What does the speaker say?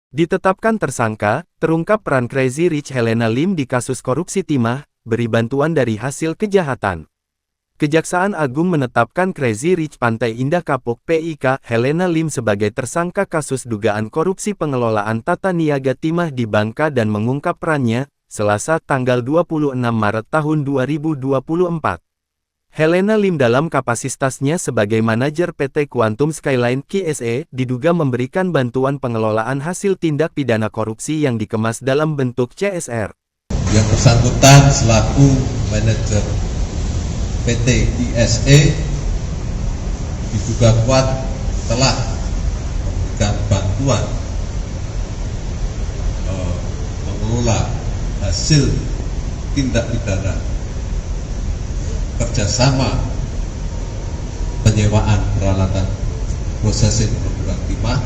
Ditetapkan tersangka, terungkap peran Crazy Rich Helena Lim di kasus korupsi timah, beri bantuan dari hasil kejahatan. Kejaksaan Agung menetapkan Crazy Rich Pantai Indah Kapuk (PIK) Helena Lim sebagai tersangka kasus dugaan korupsi pengelolaan tata niaga timah di Bangka dan mengungkap perannya, Selasa tanggal 26 Maret tahun 2024. Helena Lim dalam kapasitasnya sebagai manajer PT Quantum Skyline KSE diduga memberikan bantuan pengelolaan hasil tindak pidana korupsi yang dikemas dalam bentuk CSR. Yang bersangkutan selaku manajer PT KSE diduga kuat telah memberikan bantuan mengelola hasil tindak pidana kerjasama penyewaan peralatan processing produk timah